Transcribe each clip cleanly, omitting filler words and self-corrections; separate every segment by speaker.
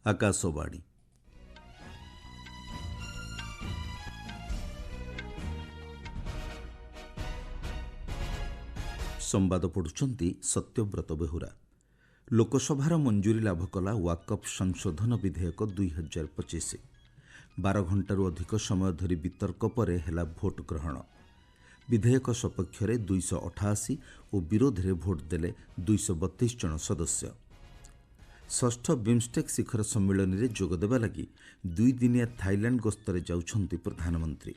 Speaker 1: ଆକାଶବାଣୀ। ସମ୍ବାଦ ପଢୁଛନ୍ତି ସତ୍ୟବ୍ରତ ବେହୁରା। ଲୋକସଭାର ମଞ୍ଜୁରୀ ଲାଭ କଲା ୱାକଫ୍ ସଂଶୋଧନ ବିଧେୟକ 2025। 12 ଘଣ୍ଟାରୁ ଅଧିକ ସମୟ ଧରି ବିତର୍କ ପରେ ହେଲା ଭୋଟ ଗ୍ରହଣ। ବିଧେୟକ ସପକ୍ଷରେ 288 ଓ ବିରୋଧରେ ଭୋଟ ଦେଲେ 232 ଜଣ ସଦସ୍ୟ। ଷଷ୍ଠ ବିମ୍ଷ୍ଟେକ୍ ଶିଖର ସମ୍ମିଳନୀରେ ଯୋଗଦେବା ଲାଗି 2 ଦିନିଆ ଥାଇଲ୍ୟାଣ୍ଡ ଗସ୍ତରେ ଯାଉଛନ୍ତି ପ୍ରଧାନମନ୍ତ୍ରୀ।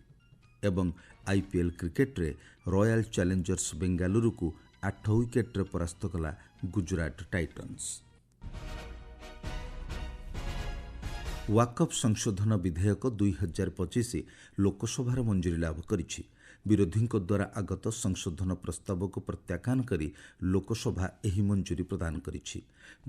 Speaker 1: ଏବଂ ଆଇପିଏଲ୍ କ୍ରିକେଟରେ ରୟାଲ ଚ୍ୟାଲେଞ୍ଜର୍ସ ବେଙ୍ଗାଲୁରୁକୁ 8 ୱିକେଟ୍ରେ ପରାସ୍ତ କଲା ଗୁଜରାଟ ଟାଇଟନ୍ସ। ୱାକଫ୍ ସଂଶୋଧନ ବିଧେୟକ 2025 ଲୋକସଭାର ମଞ୍ଜୁରୀ ଲାଭ କରିଛି। ବିରୋଧୀଙ୍କ ଦ୍ୱାରା ଆଗତ ସଂଶୋଧନ ପ୍ରସ୍ତାବକୁ ପ୍ରତ୍ୟାଖ୍ୟାନ କରି ଲୋକସଭା ଏହି ମଞ୍ଜୁରୀ ପ୍ରଦାନ କରିଛି।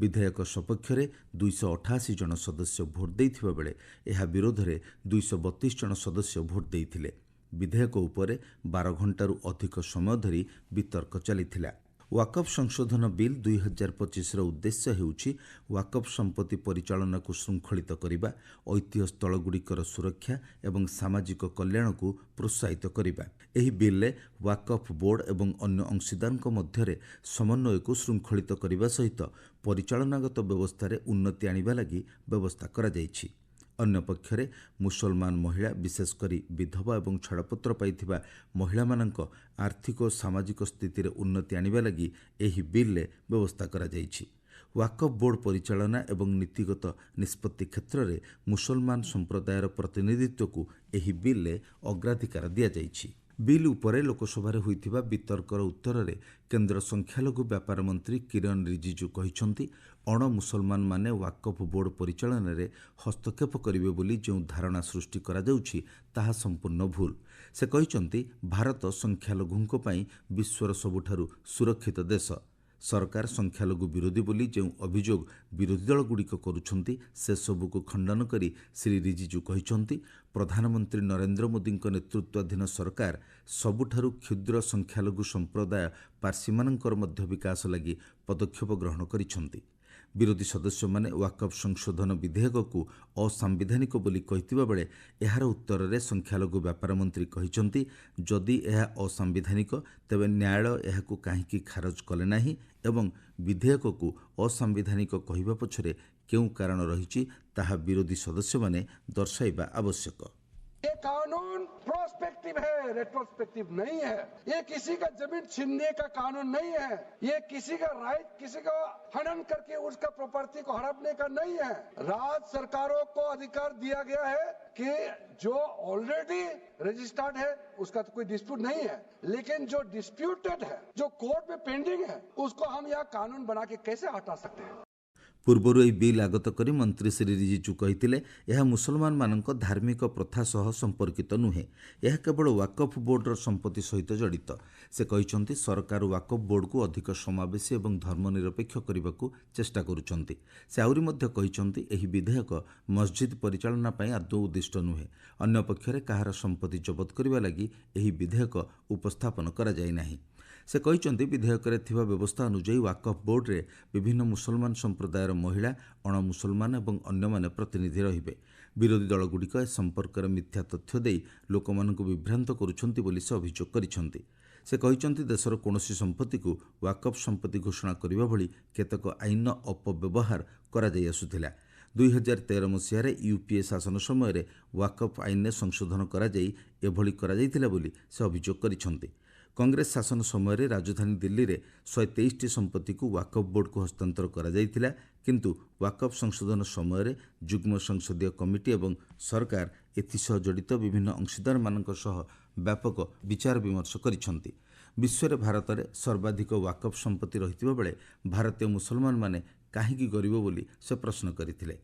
Speaker 1: ବିଧେୟକ ସପକ୍ଷରେ 288 ଜଣ ସଦସ୍ୟ ଭୋଟ ଦେଇଥିବା ବେଳେ ଏହା ବିରୋଧରେ 232 ଜଣ ସଦସ୍ୟ ଭୋଟ ଦେଇଥିଲେ। ବିଧେୟକ ଉପରେ 12 ଘଣ୍ଟାରୁ ଅଧିକ ସମୟ ଧରି ବିତର୍କ ଚାଲିଥିଲା। ୱାକଫ୍ ସଂଶୋଧନ ବିଲ୍ 2025ର ଉଦ୍ଦେଶ୍ୟ ହେଉଛି ୱାକଫ୍ ସମ୍ପତ୍ତି ପରିଚାଳନାକୁ ଶୃଙ୍ଖଳିତ କରିବା, ଐତିହ୍ୟ ସ୍ଥଳଗୁଡ଼ିକର ସୁରକ୍ଷା ଏବଂ ସାମାଜିକ କଲ୍ୟାଣକୁ ପ୍ରୋତ୍ସାହିତ କରିବା। ଏହି ବିଲ୍ରେ ୱାକଫ୍ ବୋର୍ଡ ଏବଂ ଅନ୍ୟ ଅଂଶୀଦାରଙ୍କ ମଧ୍ୟରେ ସମନ୍ୱୟକୁ ଶୃଙ୍ଖଳିତ କରିବା ସହିତ ପରିଚାଳନାଗତ ବ୍ୟବସ୍ଥାରେ ଉନ୍ନତି ଆଣିବା ଲାଗି ବ୍ୟବସ୍ଥା କରାଯାଇଛି। ଅନ୍ୟପକ୍ଷରେ ମୁସଲମାନ ମହିଳା, ବିଶେଷ କରି ବିଧବା ଏବଂ ଛାଡ଼ପତ୍ର ପାଇଥିବା ମହିଳାମାନଙ୍କ ଆର୍ଥିକ ଓ ସାମାଜିକ ସ୍ଥିତିରେ ଉନ୍ନତି ଆଣିବା ଲାଗି ଏହି ବିଲ୍ରେ ବ୍ୟବସ୍ଥା କରାଯାଇଛି। ୱାକଫ୍ ବୋର୍ଡ ପରିଚାଳନା ଏବଂ ନୀତିଗତ ନିଷ୍ପତ୍ତି କ୍ଷେତ୍ରରେ ମୁସଲମାନ ସମ୍ପ୍ରଦାୟର ପ୍ରତିନିଧିତ୍ୱକୁ ଏହି ବିଲ୍ରେ ଅଗ୍ରାଧିକାର ଦିଆଯାଇଛି। ବିଲ୍ ଉପରେ ଲୋକସଭାରେ ହୋଇଥିବା ବିତର୍କର ଉତ୍ତରରେ କେନ୍ଦ୍ର ସଂଖ୍ୟାଲଘୁ ବ୍ୟାପାର ମନ୍ତ୍ରୀ କିରଣ ରିଜିଜୁ କହିଛନ୍ତି, ଅଣ ମୁସଲମାନମାନେ ୱାକଫ୍ ବୋର୍ଡ ପରିଚାଳନାରେ ହସ୍ତକ୍ଷେପ କରିବେ ବୋଲି ଯେଉଁ ଧାରଣା ସୃଷ୍ଟି କରାଯାଉଛି ତାହା ସମ୍ପୂର୍ଣ୍ଣ ଭୁଲ। ସେ କହିଛନ୍ତି, ଭାରତ ସଂଖ୍ୟାଲଘୁଙ୍କ ପାଇଁ ବିଶ୍ୱର ସବୁଠାରୁ ସୁରକ୍ଷିତ ଦେଶ। ସରକାର ସଂଖ୍ୟାଲଘୁ ବିରୋଧୀ ବୋଲି ଯେଉଁ ଅଭିଯୋଗ ବିରୋଧୀ ଦଳଗୁଡ଼ିକ କରୁଛନ୍ତି ସେସବୁକୁ ଖଣ୍ଡନ କରି ଶ୍ରୀ ରିଜିଜୁ କହିଛନ୍ତି, ପ୍ରଧାନମନ୍ତ୍ରୀ ନରେନ୍ଦ୍ର ମୋଦିଙ୍କ ନେତୃତ୍ୱାଧୀନ ସରକାର ସବୁଠାରୁ କ୍ଷୁଦ୍ର ସଂଖ୍ୟାଲଘୁ ସମ୍ପ୍ରଦାୟ ପାର୍ସିମାନଙ୍କର ମଧ୍ୟ ବିକାଶ ଲାଗି ପଦକ୍ଷେପ ଗ୍ରହଣ କରିଛନ୍ତି। ବିରୋଧୀ ସଦସ୍ୟମାନେ ୱାକଫ୍ ସଂଶୋଧନ ବିଧେୟକକୁ ଅସାମ୍ବିଧାନିକ ବୋଲି କହିଥିବା ବେଳେ ଏହାର ଉତ୍ତରରେ ସଂଖ୍ୟାଲଘୁ ବ୍ୟାପାର ମନ୍ତ୍ରୀ କହିଛନ୍ତି, ଯଦି ଏହା ଅସାମ୍ବିଧାନିକ ତେବେ ନ୍ୟାୟାଳୟ ଏହାକୁ କାହିଁକି ଖାରଜ କଲେ ନାହିଁ ଏବଂ ବିଧେୟକକୁ ଅସାମ୍ବିଧାନିକ କହିବା ପଛରେ କେଉଁ କାରଣ ରହିଛି ତାହା ବିରୋଧୀ ସଦସ୍ୟମାନେ ଦର୍ଶାଇବା ଆବଶ୍ୟକ।
Speaker 2: ये कानून प्रोस्पेक्टिव है, रेट्रोस्पेक्टिव नहीं है। ये किसी का जमीन छीनने का कानून नहीं है। ये किसी का राइट, किसी का हनन करके उसका प्रॉपर्टी को हड़पने का नहीं है। राज्य सरकारों को अधिकार दिया गया है कि जो ऑलरेडी रजिस्टर्ड है उसका तो कोई डिस्प्यूट नहीं है, लेकिन जो डिस्प्यूटेड है, जो कोर्ट में पेंडिंग है, उसको हम यहाँ कानून बना के कैसे हटा सकते हैं।
Speaker 1: ପୂର୍ବରୁ ଏହି ବିଲ୍ ଆଗତ କରି ମନ୍ତ୍ରୀ ଶ୍ରୀ ରିଜିଜୁ କହିଥିଲେ, ଏହା ମୁସଲମାନମାନଙ୍କ ଧାର୍ମିକ ପ୍ରଥା ସହ ସମ୍ପର୍କିତ ନୁହେଁ। ଏହା କେବଳ ୱାକଫ୍ ବୋର୍ଡର ସମ୍ପତ୍ତି ସହିତ ଜଡ଼ିତ। ସେ କହିଛନ୍ତି, ସରକାର ୱାକଫ୍ ବୋର୍ଡକୁ ଅଧିକ ସମାବେଶୀ ଏବଂ ଧର୍ମନିରପେକ୍ଷ କରିବାକୁ ଚେଷ୍ଟା କରୁଛନ୍ତି। ସେ ଆହୁରି ମଧ୍ୟ କହିଛନ୍ତି, ଏହି ବିଧେୟକ ମସଜିଦ୍ ପରିଚାଳନା ପାଇଁ ଆଦୌ ଉଦ୍ଦିଷ୍ଟ ନୁହେଁ। ଅନ୍ୟପକ୍ଷରେ କାହାର ସମ୍ପତ୍ତି ଜବତ କରିବା ଲାଗି ଏହି ବିଧେୟକ ଉପସ୍ଥାପନ କରାଯାଇ ନାହିଁ। ସେ କହିଛନ୍ତି, ବିଧେୟକରେ ଥିବା ବ୍ୟବସ୍ଥା ଅନୁଯାୟୀ ୱାକଫ୍ ବୋର୍ଡରେ ବିଭିନ୍ନ ମୁସଲମାନ ସମ୍ପ୍ରଦାୟର ମହିଳା, ଅଣ ମୁସଲମାନ ଏବଂ ଅନ୍ୟମାନେ ପ୍ରତିନିଧି ରହିବେ। ବିରୋଧୀ ଦଳଗୁଡ଼ିକ ଏ ସମ୍ପର୍କରେ ମିଥ୍ୟା ତଥ୍ୟ ଦେଇ ଲୋକମାନଙ୍କୁ ବିଭ୍ରାନ୍ତ କରୁଛନ୍ତି ବୋଲି ସେ ଅଭିଯୋଗ କରିଛନ୍ତି। ସେ କହିଛନ୍ତି, ଦେଶର କୌଣସି ସମ୍ପତ୍ତିକୁ ୱାକଫ୍ ସମ୍ପତ୍ତି ଘୋଷଣା କରିବା ଭଳି କେତେକ ଆଇନର ଅପବ୍ୟବହାର କରାଯାଇ ଆସୁଥିଲା। 2013 ମସିହାରେ ୟୁପିଏ ଶାସନ ସମୟରେ ୱାକଫ୍ ଆଇନରେ ସଂଶୋଧନ କରାଯାଇ ଏଭଳି କରାଯାଇଥିଲା ବୋଲି ସେ ଅଭିଯୋଗ କରିଛନ୍ତି। କଂଗ୍ରେସ ଶାସନ ସମୟରେ ରାଜଧାନୀ ଦିଲ୍ଲୀରେ 123ଟି ସମ୍ପତ୍ତିକୁ ୱାକଫ୍ ବୋର୍ଡକୁ ହସ୍ତାନ୍ତର କରାଯାଇଥିଲା, କିନ୍ତୁ ୱାକଫ୍ ସଂଶୋଧନ ସମୟରେ ଯୁଗ୍ମ ସଂସଦୀୟ କମିଟି ଏବଂ ସରକାର ଏଥିସହ ଜଡ଼ିତ ବିଭିନ୍ନ ଅଂଶୀଦାରମାନଙ୍କ ସହ ବ୍ୟାପକ ବିଚାର ବିମର୍ଶ କରିଛନ୍ତି। ବିଶ୍ୱରେ ଭାରତରେ ସର୍ବାଧିକ ୱାକଫ୍ ସମ୍ପତ୍ତି ରହିଥିବା ବେଳେ ଭାରତୀୟ ମୁସଲମାନମାନେ କାହିଁକି ଗରିବ ବୋଲି ସେ ପ୍ରଶ୍ନ କରିଥିଲେ।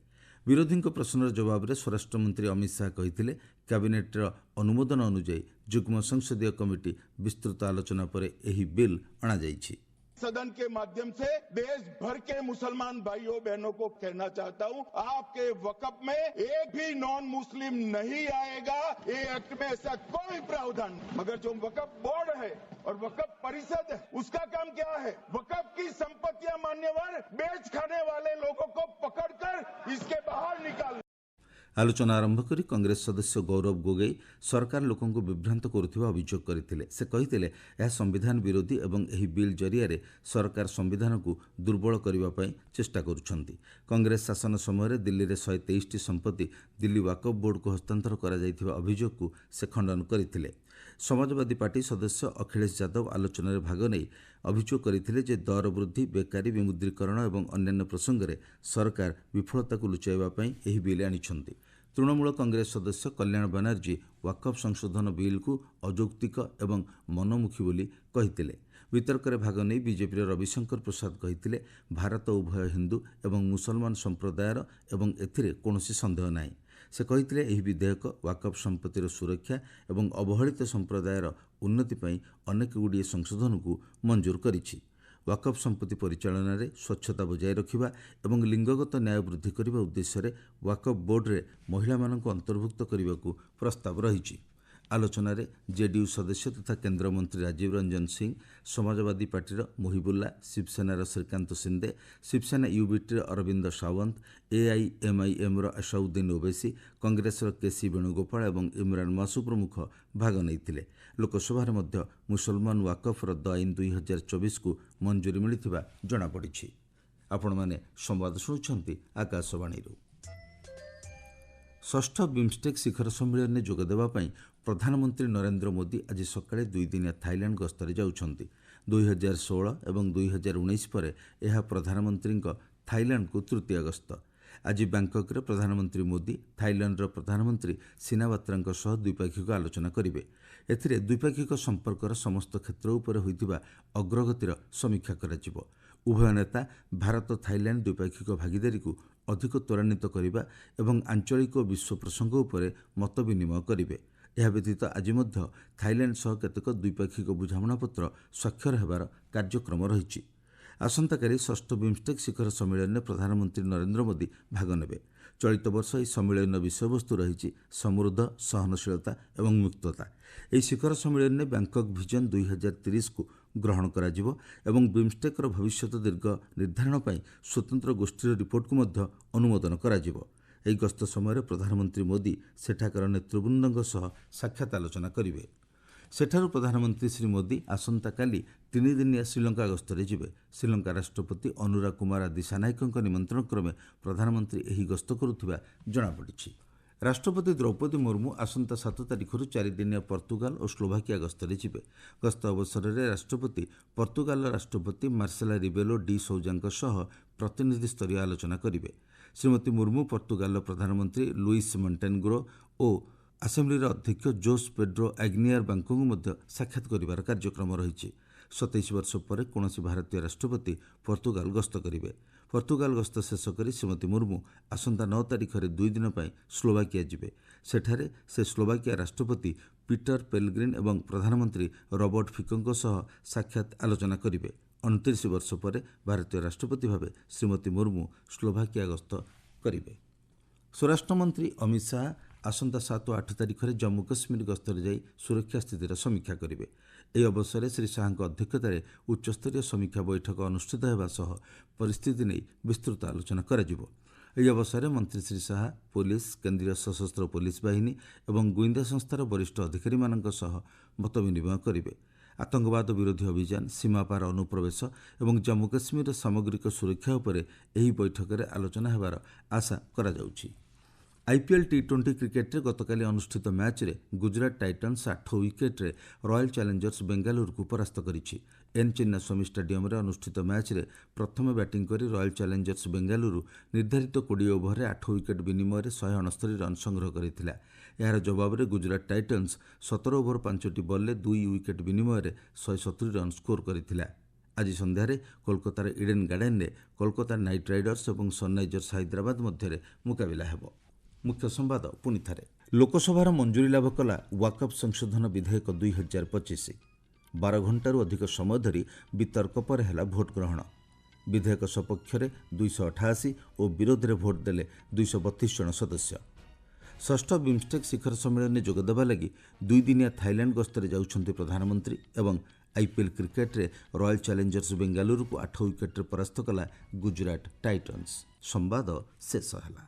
Speaker 1: ବିରୋଧୀଙ୍କ ପ୍ରଶ୍ନର ଜବାବରେ ସ୍ୱରାଷ୍ଟ୍ରମନ୍ତ୍ରୀ ଅମିତ ଶାହା କହିଥିଲେ, କ୍ୟାବିନେଟ୍ର ଅନୁମୋଦନ ଅନୁଯାୟୀ ଯୁଗ୍ମ ସଂସଦୀୟ କମିଟି ବିସ୍ତୃତ ଆଲୋଚନା ପରେ ଏହି ବିଲ୍ ଅଣାଯାଇଛି।
Speaker 3: सदन के माध्यम से देश भर के मुसलमान भाइयों बहनों को कहना चाहता हूं, आपके वक्फ में एक भी नॉन मुस्लिम नहीं आएगा। ये एक्ट में ऐसा कोई प्रावधान, मगर जो वक्फ बोर्ड है और वक्फ परिषद है, उसका काम क्या है? वक्फ की संपत्तियां मान्यवर बेच खाने वाले लोगों को पकड़कर इसके बाहर निकाल।
Speaker 1: आलोचना आरंभ करी कांग्रेस सदस्य गौरव गोगोई सरकार लोकों को विभ्रांत करुवा अभियोग करते। से कहते यह संविधान विरोधी और यह बिल जरिया सरकार संविधान को दुर्बल करने चेष्टा करुछंती। कांग्रेस शासन समय दिल्ली में 123टी संपत्ति दिल्ली वाकफ बोर्ड को हस्तांतर करा जायथिबा अभियोग को से खंडन करते। समाजवादी पार्टी सदस्य अखिलेश यादव आलोचना में भाग नहीं अभियोग करते दर वृद्धि, बेकारी, विमुद्रीकरण और अन्य प्रसंग में सरकार विफलता को लुचाइवाई यह बिल आनिछंती। तृणमूल कांग्रेस सदस्य कल्याण बनर्जी वाकफ संशोधन बिल को अयौक्तिक एवं मनमुखी बोली कहिथिले। वितर्क में भाग नहीं बीजेपी रविशंकर प्रसाद कहिथिले भारत उभय हिंदू एवं मुसलमान संप्रदायर एवं एथिरे कौनसी संदेह नहीं। से कहिथिले एही विधेयक वाकफ संपत्तिर सुरक्षा एवं अवहेलित संप्रदायर उन्नति पई अनेक गुड़िए संशोधन को मंजूर करिछि। वाकफ संपत्ति परिचालन में स्वच्छता बजाय रखिबा एवं लिंगगत न्याय वृद्धि करने उद्देश्य वाकफ बोर्ड रे महिला मानक अंतर्भुक्त करने को प्रस्ताव रही। आलोचना रे जेडीयू सदस्य तथा केंद्र मंत्री राजीव रंजन सिंह, समाजवादी पार्टीर मुहिबुल्ला, शिवसेनार श्रीकांत शिंदे, शिवसेना यूबीटी अरविंद सावंत, एआईएमआईएम असाउद्दीन ओवैसी, कांग्रेस केसी वेणुगोपाल और इमरान मासू प्रमुख भाग नहीं। लोकसभा मध्य मुसलमान वाकफ रद्द आईन 2024 को मंजूरी मिलिथिबा जଣାपड़ी। आपण माने संवाद शुणुछंती आकाशवाणी। षष्ठ बिम्स्टेक शिखर सम्मेलन में जोगदेवा प्रधानमंत्री नरेंद्र मोदी आज सकाळे 2 दिनिया थाईलैंड गस्तर जाउछंती। 2016 और 2019 पर यह प्रधानमंत्री थाईलैंड को तृतीय गस्त। आज बैंकक रे प्रधानमंत्री मोदी थाईलैंड प्रधानमंत्री सिनावात्रा सह द्विपाक्षिक आलोचना करेंगे। एथिरे द्विपाक्षिक संपर्कर समस्त क्षेत्र उपर होइतिबा अग्रगतिर समीक्षा कराजिबो। उभय नेता भारत थाईलैंड द्विपाक्षिक भागीदारी को अधिक त्वरान्वित करने और आंचलिक और विश्व प्रसंग उपर मत विनिमय करेंगे। यह व्यतीत आज मध्य थाईलैंड सह केतेक द्विपाक्षिक बुझामणापत्र स्वाक्षर होबार कार्यक्रम रही। आसंताकाली षष्ठ बिम्स्टेक शिखर सम्मेलन में प्रधानमंत्री नरेंद्र मोदी भाग नेबे। चलित वर्ष यह सम्मेलन विषयवस्तु रही समृद्ध, सहनशीलता और मुक्तता। यह शिखर सम्मेलन में बैंकक विजन 2030 को ग्रहण करा जिवो एवं बिम्स्टेकर भविष्यत दीर्घ निर्धारण पर स्वतंत्र गोष्ठी रिपोर्ट को मध्य अनुमोदन करा जिवो। यह गस्त समय प्रधानमंत्री मोदी सेठाकर नेतृवृंदों सह साक्षात आलोचना करेंगे। सेठारु प्रधानमंत्री श्री मोदी आसंता काली 3 दिनिया श्रीलंका गस्तरे जिबे। श्रीलंका राष्ट्रपति अनुराग कुमार दिसानायकଙ୍କ निमंत्रण क्रमे प्रधानमंत्री एही गस्त करुथिबा जଣାपड़िछि। राष्ट्रपति द्रौपदी मुर्मू आसंता 7 तारिखରୁ 4 दिनिया पर्तुगाल और स्लोभाकिया गस्तरे जिबे। गस्त अवसर में राष्ट्रपति पर्तुगाल राष्ट्रपति मार्सेला रिबेलो डी सौजाଙ୍କ सह प्रतिनिधि स्तरीय आलोचना करेंगे। श्रीमती मुर्मू पर्तुगाल प्रधानमंत्री लुइस मोंटेनेग्रो और आसेम्बलीर अध्यक्ष जोस पेड्रो एग्नियर बांको साक्षात करिवार कार्यक्रम रही। 27 वर्ष पर कौनसी भारतीय राष्ट्रपति पर्तुगाल गस्त करेंगे। पर्तुगाल गस्त शेष कर श्रीमती मुर्मू आसंता 9 तारिख में 2 दिन पर स्लोवाकिया जिबे। सेठारे से स्लोवाकिया राष्ट्रपति पीटर पेलग्रिन और प्रधानमंत्री रॉबर्ट फिकोଙ୍କ सह साक्षात आलोचना करेंगे। 29 वर्ष पर भारतीय राष्ट्रपति भाव श्रीमती मुर्मू स्लोवाकिया गस्त करेंगे। स्वराष्ट्र मंत्री अमित शाह आसंता 7 और 8 तारिख में जम्मू काश्मीर गस्तर जाई सुरक्षा स्थितिर समीक्षा करेंगे। यह अवसर में श्री शाह अध्यक्षतार उच्चस्तरीय समीक्षा बैठक अनुष्ठित होगा सह परिस्थिति नहीं विस्तृत आलोचना करा। यह अवसर में मंत्री श्री शाह पुलिस, केंद्रीय सशस्त्र पुलिस बाहिनी और गुइंदा संस्थार वरिष्ठ अधिकारी मत विनिमय करेंगे। आतंकवाद विरोधी अभियान, सीमापार अनुप्रवेश और जम्मू काश्मीर सामग्रिक सुरक्षा उपर यह बैठक में आलोचना होबार आशा करा जाउछि। आईपीएल टी20 क्रिकेट रे गतकाली अनुष्ठित मैच रे गुजरात टाइटन्स 8 विकेट रे रॉयल चैलेंजर्स बेंगालुरु को परास्त करिछि। एन चिन्नास्वामी स्टेडियम रे अनुष्ठित मैच रे प्रथम बैटिंग करी रॉयल चैलेंजर्स बेंगालुरु निर्धारित 20 ओभर 8 विकेट विनिमय 169 रन संग्रह करिथिला। यार जवाब रे Gujarat titans 17 over 5 ball 2 wicket विनिमय 170 रन स्कोर करिथिला। आज संध्यारे कोलकातार इडेन गार्डन रे कोलकाता नाइट राइडर्स और सनराइजर्स हैदराबाद मध्य मुकाबिला हेबो। मुख्य संवाद पुणी थारे। लोकसभार मंजूरी लाभ कला वाकफ संशोधन विधेयक 2025। 12 ଘଣ୍ଟାରୁ ଅଧିକ ସମୟ ଧରି ବିତର୍କ ପରେ ହେଲା ଭୋଟ ଗ୍ରହଣ। ବିଧେୟକ ସପକ୍ଷରେ 288 ଓ ବିରୋଧରେ ଭୋଟ ଦେଲେ 232 ଜଣ ସଦସ୍ୟ। ଷଷ୍ଠ ବିମ୍ଷ୍ଟେକ୍ ଶିଖର ସମ୍ମିଳନୀରେ ଯୋଗଦେବା ଲାଗି 2 ଦିନିଆ ଥାଇଲ୍ୟାଣ୍ଡ ଗସ୍ତରେ ଯାଉଛନ୍ତି ପ୍ରଧାନମନ୍ତ୍ରୀ ଏବଂ ଆଇପିଏଲ୍ କ୍ରିକେଟରେ ରୟାଲ ଚ୍ୟାଲେଞ୍ଜର୍ସ ବେଙ୍ଗାଲୁରୁକୁ 8 ୱିକେଟରେ ପରାସ୍ତ କଲା ଗୁଜରାଟ ଟାଇଟନ୍ସ। ସମ୍ବାଦ ଶେଷ ହେଲା।